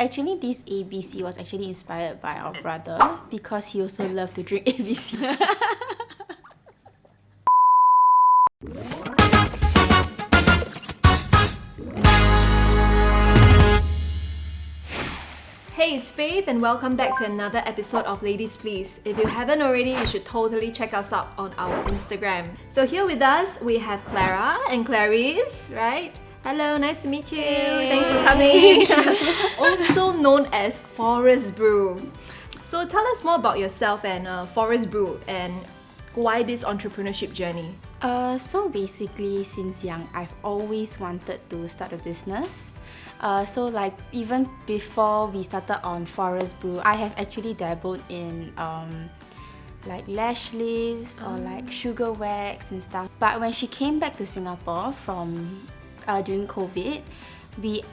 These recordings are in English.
Actually, this ABC was actually inspired by our brother because he also loved to drink ABC. Hey, it's Faith and welcome back to another episode of Ladies Please. If you haven't already, you should totally check us out on our Instagram. So here with us, we have Clara and Clarice, right? Hello, nice to meet you. Thanks for coming. Also known as Forest Brew. So tell us more about yourself and Forest Brew and why this entrepreneurship journey. So basically, since young, I've always wanted to start a business. So like even before we started on Forest Brew, I have actually dabbled in like lash lifts or like sugar wax and stuff. But when she came back to Singapore from during COVID, we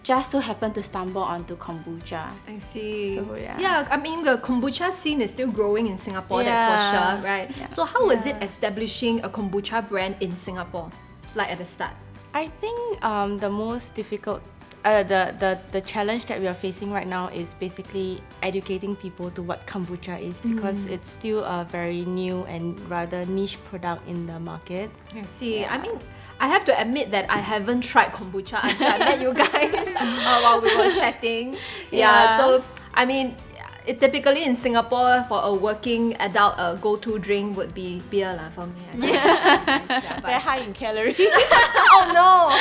just so happened to stumble onto kombucha. I see. So, yeah. Yeah, I mean the kombucha scene is still growing in Singapore, that's for sure, right? Yeah. So how was it establishing a kombucha brand in Singapore, like at the start? I think the most difficult, the challenge that we are facing right now is basically educating people to what kombucha is because it's still a very new and rather niche product in the market. I see. I mean, I have to admit that I haven't tried kombucha until I met you guys while we were chatting. Yeah, so I mean, typically in Singapore, for a working adult, a go-to drink would be beer lah for me. Very high in calories. Oh no!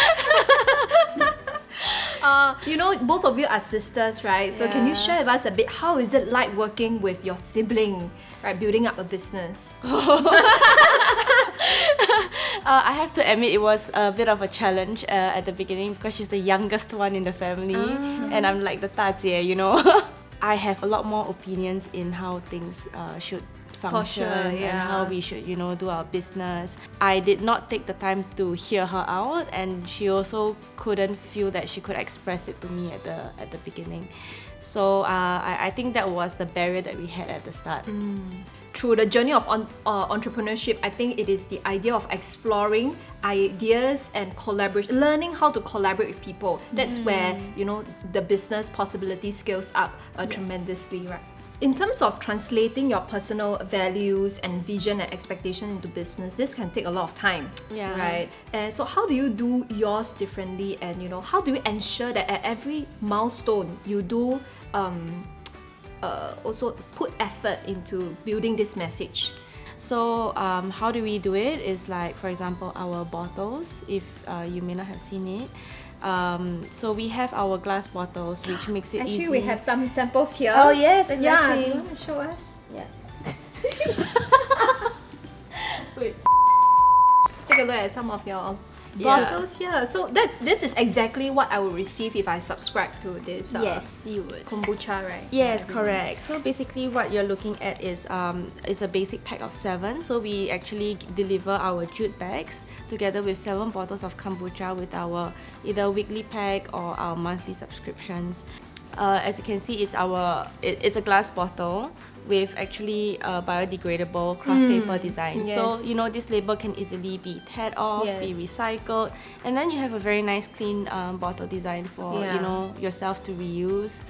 You know, both of you are sisters, right? So can you share with us a bit, how is it like working with your sibling, right? Building up a business. I have to admit it was a bit of a challenge at the beginning because she's the youngest one in the family and I'm like the 大姐, you know. I have a lot more opinions in how things should function and how we should, you know, do our business. I did not take the time to hear her out, and she also couldn't feel that she could express it to me at the beginning. So I think that was the barrier that we had at the start. Through the journey of entrepreneurship, I think it is the idea of exploring ideas and collaboration, learning how to collaborate with people. That's where, you know, the business possibility scales up tremendously, right? In terms of translating your personal values and vision and expectation into business, this can take a lot of time, right? And so how do you do yours differently, and you know, how do you ensure that at every milestone you do also put effort into building this message? So how do we do it is like, for example, our bottles, if you may not have seen it. So we have our glass bottles, which makes it easy. Actually, we have some samples here. Oh yes, exactly. Yeah, do you want to show us? Yeah. Wait. Let's take a look at some of your bottles here. So this is exactly what I would receive if I subscribe to this Yes, you would. kombucha, right? Yes, correct. So basically what you're looking at is a basic pack of 7. So we actually deliver our jute bags together with 7 bottles of kombucha with our either weekly pack or our monthly subscriptions. As you can see, it's a glass bottle with actually a biodegradable craft paper design. Yes. So, you know, this label can easily be teared off, be recycled, and then you have a very nice clean bottle design for, you know, yourself to reuse.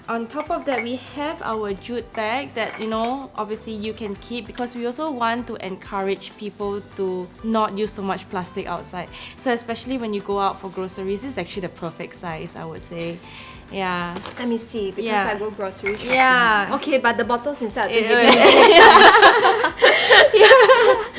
On top of that, we have our jute bag that, you know, obviously you can keep, because we also want to encourage people to not use so much plastic outside. So especially when you go out for groceries, it's actually the perfect size, I would say. Yeah. Let me see, because I go grocery shopping. Yeah. Okay, but the bottles inside are too heavy.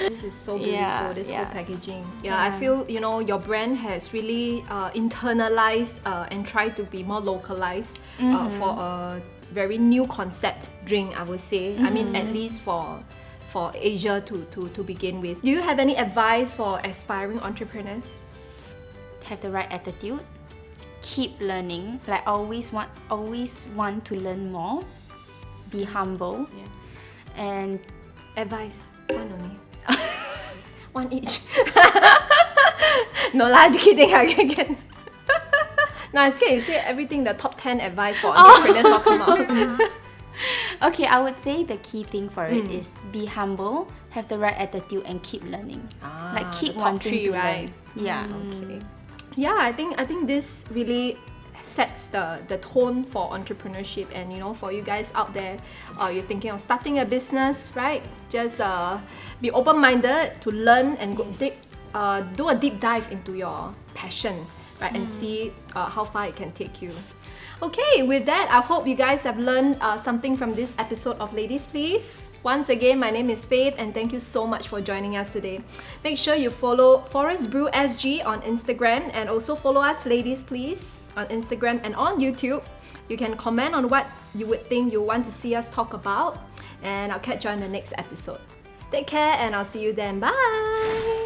This is so beautiful, this whole packaging. I feel, you know, your brand has really internalized and tried to be more localized for a very new concept drink, I would say. I mean, at least for Asia to begin with. Do you have any advice for aspiring entrepreneurs? Have the right attitude. Keep learning. Like always want to learn more. Be humble. And Advice, one only. One each. No lah, just kidding. Again. No, I'm scared you say everything, the top 10 advice for entrepreneurs will come out. Okay, I would say the key thing for it is be humble, have the right attitude, and keep learning. Like keep the top wanting three, to right? learn. Yeah. Okay. Yeah, I think this really sets the tone for entrepreneurship. And you know, for you guys out there, you're thinking of starting a business, right? Just be open-minded to learn and do a deep dive into your passion, right? And see how far it can take you. Okay, with that, I hope you guys have learned something from this episode of Ladies Please. Once again, my name is Faith, and thank you so much for joining us today. Make sure you follow Forest Brew SG on Instagram, and also follow us, Ladies Please, on Instagram and on YouTube. You can comment on what you would think you want to see us talk about, and I'll catch you on the next episode. Take care, and I'll see you then. Bye!